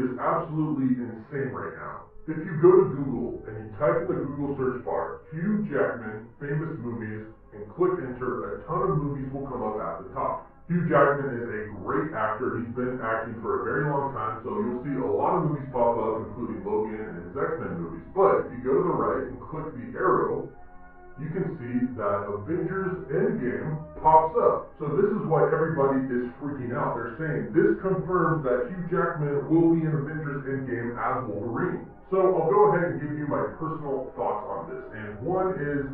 is absolutely insane right now. If you go to Google and you type in the Google search bar, Hugh Jackman, famous movies, and click enter, a ton of movies will come up at the top. Hugh Jackman is a great actor. He's been acting for a very long time, so you'll see a lot of movies pop up, including Logan and his X-Men movies. But if you go to the right and click the arrow, you can see that Avengers Endgame pops up. So this is why everybody is freaking out. They're saying this confirms that Hugh Jackman will be in Avengers Endgame as Wolverine. So I'll go ahead and give you my personal thoughts on this. And one is,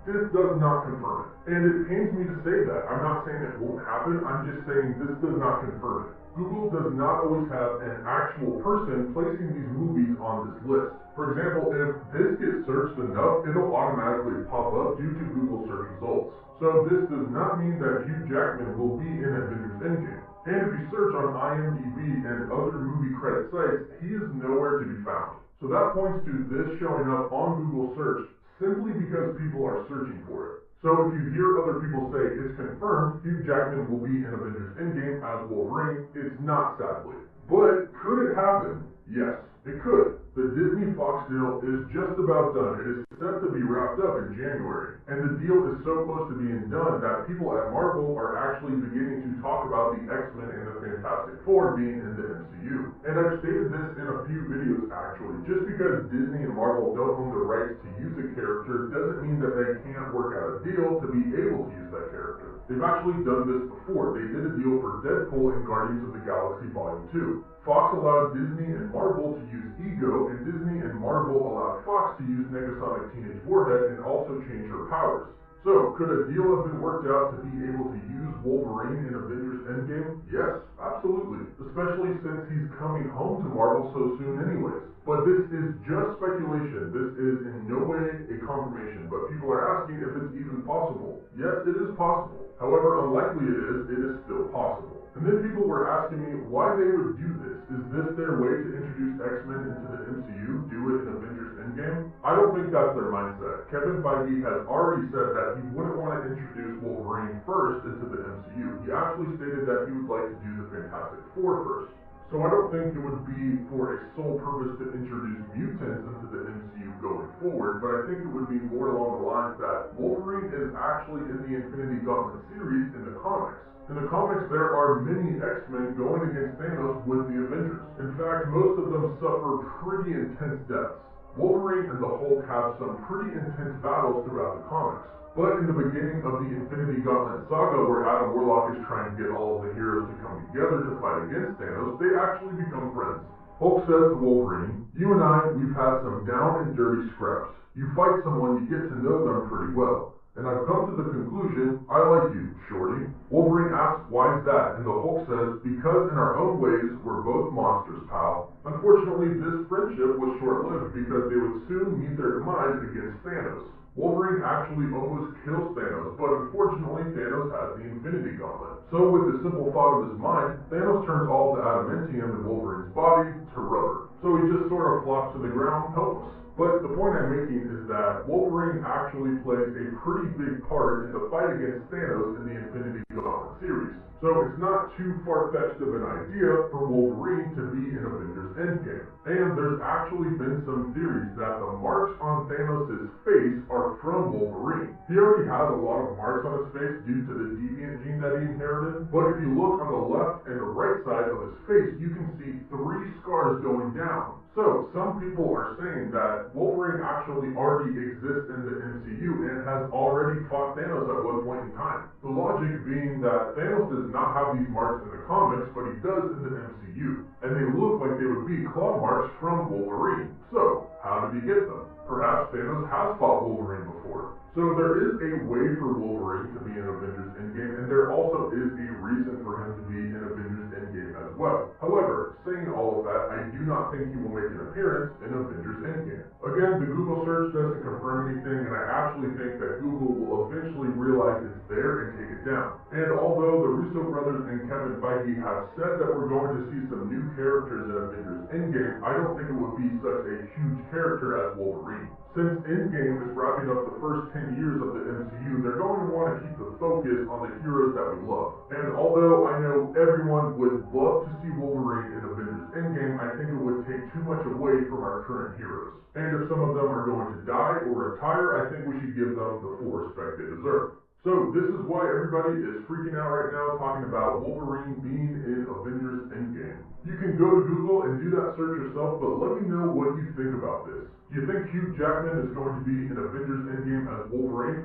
this does not confirm it. And it pains me to say that. I'm not saying it won't happen, I'm just saying this does not confirm it. Google does not always have an actual person placing these movies on this list. For example, if this gets searched enough, it'll automatically pop up due to Google search results. So this does not mean that Hugh Jackman will be in Avengers Endgame. And if you search on IMDb and other movie credit sites, he is nowhere to be found. So that points to this showing up on Google search simply because people are searching for it. So if you hear other people say it's confirmed Hugh Jackman will be in Avengers Endgame as Wolverine, it's not, sadly. But could it happen? Yes, it could. The Disney-Fox deal is just about done. It is set to be wrapped up in January. And the deal is so close to being done that people at Marvel are actually beginning to talk about the X-Men and the Fantastic Four being in the MCU. And I've stated this in a few videos actually. Just because Disney and Marvel don't own the rights to use a character doesn't mean that they can't work out a deal to be able to use that character. They've actually done this before. They did a deal for Deadpool and Guardians of the Galaxy Volume 2. Fox allowed Disney and Marvel to use Ego, and Disney and Marvel allowed Fox to use Negasonic Teenage Warhead and also change her powers. So, could a deal have been worked out to be able to use Wolverine in Avengers Endgame? Yes, absolutely. Especially since he's coming home to Marvel so soon anyways. But this is just speculation. This is in no way a confirmation, but people are asking if it's even possible. Yes, it is possible. However unlikely it is still possible. And then people were asking me why they would do this. Is this their way to introduce X-Men into the MCU? Do it in Avengers Endgame? I don't think that's their mindset. Kevin Feige has already said that he wouldn't want to introduce Wolverine first into the MCU. He actually stated that he would like to do the Fantastic Four first. So I don't think it would be for a sole purpose to introduce mutants into the MCU going forward, but I think it would be more along the lines that Wolverine is actually in the Infinity Gauntlet series in the comics. In the comics, there are many X-Men going against Thanos with the Avengers. In fact, most of them suffer pretty intense deaths. Wolverine and the Hulk have some pretty intense battles throughout the comics. But in the beginning of the Infinity Gauntlet saga, where Adam Warlock is trying to get all of the heroes to come together to fight against Thanos, they actually become friends. Hulk says to Wolverine, "You and I, we've had some down and dirty scraps. You fight someone, you get to know them pretty well. And I've come to the conclusion, I like you, shorty." Wolverine asks, "Why's that?" And the Hulk says, "Because in our own ways, we're both monsters, pal." Unfortunately, this friendship was short-lived because they would soon meet their demise against Thanos. Wolverine actually almost kills Thanos, but unfortunately Thanos has the Infinity Gauntlet. So with the simple thought of his mind, Thanos turns all of the adamantium in Wolverine's body to rubber. So he just sort of flops to the ground, helpless. But the point I'm making is that Wolverine actually plays a pretty big part in the fight against Thanos in the Infinity Gauntlet series. So it's not too far-fetched of an idea for Wolverine to be in Avengers Endgame. And there's actually been some theories that the marks on Thanos' face are from Wolverine. He already has a lot of marks on his face due to the deviant gene that he inherited, but if you look on the left and right side of his face, you can see 3 scars going down. So, some people are saying that Wolverine actually already exists in the MCU and has already fought Thanos at one point in time. The logic being that Thanos does not have these marks in the comics, but he does in the MCU. And they look like they would be claw marks from Wolverine. So, how did he get them? Perhaps Thanos has fought Wolverine before. So there is a way for Wolverine to be in Avengers Endgame, and there also is a reason for him to be in Avengers Endgame as well. However, saying all of that, I do not think he will make an appearance in Avengers Endgame. Again, the Google search doesn't confirm anything, and I actually think that Google will eventually realize it's there and take it down. And although the Russo brothers and Kevin Feige have said that we're going to see some new characters in Avengers Endgame, I don't think it would be such a huge character as Wolverine. Since Endgame is wrapping up the first 10 years of the MCU, they're going to want to keep the focus on the heroes that we love. And although I know everyone would love to see Wolverine in Avengers Endgame, I think it would take too much away from our current heroes. And if some of them are going to die or retire, I think we should give them the full respect they deserve. So this is why everybody is freaking out right now talking about Wolverine being in Avengers Endgame. You can go to Google and do that search yourself, but let me know what you think about this. Do you think Hugh Jackman is going to be in Avengers Endgame as Wolverine?